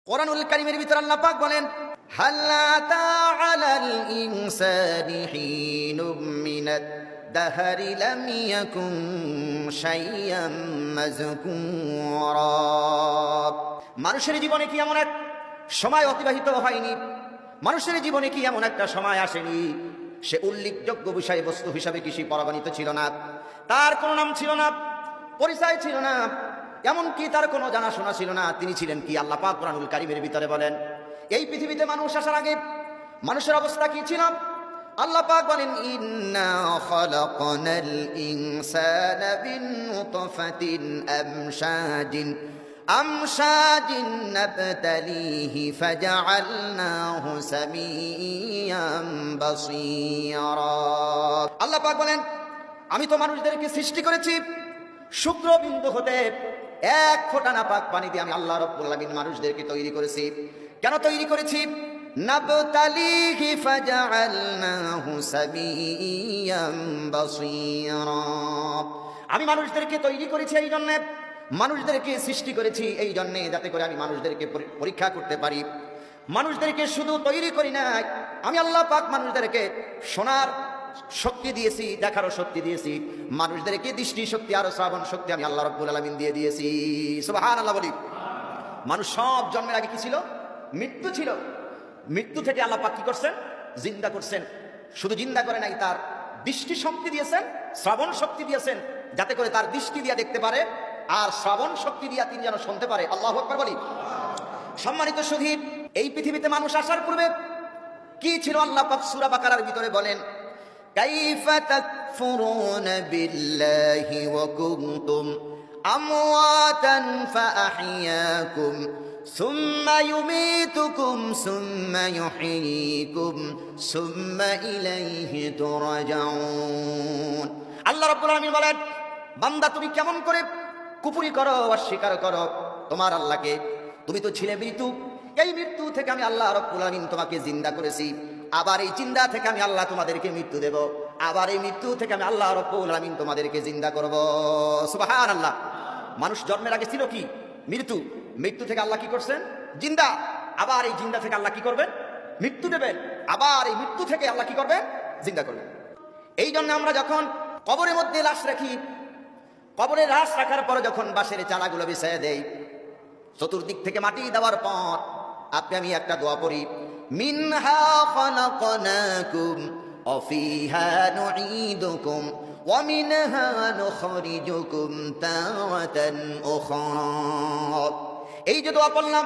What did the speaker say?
কোরআনুল কারীমের ভিতর আল্লাহ পাক বলেন, হাল আতা আলাল ইনসানি হিনুম মিনাদ দাহরি লাম ইয়াকুন শাইয়াম মাযকুরা। মানুষের জীবনে কি এমন এক সময় অতিবাহিত হয়নি, মানুষের জীবনে কি এমন একটা সময় আসেনি সে উল্লেখযোগ্য বিষয়বস্তু হিসাবে কৃষি পরাবানিত ছিল না, তার কোনো নাম ছিল না, পরিচয় ছিল না, এমনকি তার কোনো জানাশোনা ছিল না। তিনি ছিলেন কি? আল্লাহ পাক কোরআনুল কারীমের ভিতরে বলেন, এই পৃথিবীতে মানুষ আসার আগে মানুষের অবস্থা কি ছিল? আল্লাহ পাক বলেন, ইন্না খালাকনাল ইনসানা মিন নুতফাতিন আমশাজিন নাবতালিহি ফাজআলনাহু সামিয়াম বাসীরা। আল্লাহ পাক বলেন, আমি তো মানুষদেরকে সৃষ্টি করেছি শুক্রবিন্দু হতে এক ফোঁটা নাপাক পানি দিয়ে। আমি আল্লাহ রাব্বুল আলামিন মানুষদেরকে তৈরি করেছি। কেন তৈরি করেছি? নাবতালিহি ফাজআলনাহু সামিয়াম বাসীরা। আমি মানুষদেরকে তৈরি করেছি এই জন্য, মানুষদেরকে সৃষ্টি করেছি এই জন্য, যাতে করে আমি মানুষদেরকে পরীক্ষা করতে পারি। মানুষদেরকে শুধু তৈরি করি না, আমি আল্লাহ পাক মানুষদেরকে শোনার শক্তি দিয়েছি, দেখারও শক্তি দিয়েছি, মানুষদেরকে দৃষ্টি শক্তি আর শ্রবণ শক্তি আমি আল্লাহ রাব্বুল আলামিন দিয়ে দিয়েছি। সুবহানাল্লাহ বলি। মানুষ সব জন্মের আগে কি ছিল? মৃত্যু ছিল। মৃত্যু থেকে আল্লাহ পাক কি করছেন? জিন্দা করছেন। শুধু জিন্দা করে নাই, তার দৃষ্টি শক্তি দিয়েছেন, শ্রবণ শক্তি দিয়েছেন, যাতে করে তার দৃষ্টি দিয়ে দেখতে পারে আর শ্রবণ শক্তি দিয়ে তিনি যেন শুনতে পারে। আল্লাহু আকবার বলি। সম্মানিত শহীদ, এই পৃথিবীতে মানুষ আসার পূর্বে কি ছিল? আল্লাহ পাক সূরা বাকারার ভিতরে বলেন, কাইফা তাকফুরুনা বিল্লাহি ওয়া কুনতুম আমওয়াতান ফাআহইয়াকুম সুম্মা ইউমীতুকুম সুম্মা ইউহয়ীকুম সুম্মা ইলাইহি তুরজাউন। আল্লাহ রাব্বুল আলামিন বলেন, বান্দা তুমি কেমন করে কুফরি করো, অস্বীকার করো তোমার আল্লাহকে? তুমি তো ছিলে মৃত্যু, এই মৃত্যু থেকে আমি আল্লাহ রাব্বুল আলামিন তোমাকে জিন্দা করেছি, আবার এই জিন্দা থেকে আমি আল্লাহ তোমাদেরকে মৃত্যু দেব, আবার এই মৃত্যু থেকে আমি আল্লাহ রাব্বুল আলামিন তোমাদেরকে জিন্দা করব। সুবহানাল্লাহ। মানুষ জন্মের আগে ছিল কি? মৃত্যু। মৃত্যু থেকে আল্লাহ কি করছেন? জিন্দা। আবার এই জিন্দা থেকে আল্লাহ কি করবেন? মৃত্যু দেবেন। আবার এই মৃত্যু থেকে আল্লাহ কি করবেন? জিন্দা করবেন। এই জন্য আমরা যখন কবরের মধ্যে লাশ রাখি, কবরে লাশ রাখার পরে যখন বাঁশের চালাগুলো বিছায়া দেই, চতুর্দিক থেকে মাটি দেওয়ার পর আপনি আমি একটা দোয়া পড়ি, মিনহা খালাকনাকুম ওয়া ফিহা নুঈদুকুম ওয়া মিনহা নুখরিজুকুম তারাতান উখরা। এই যে দোয়া পড়লাম,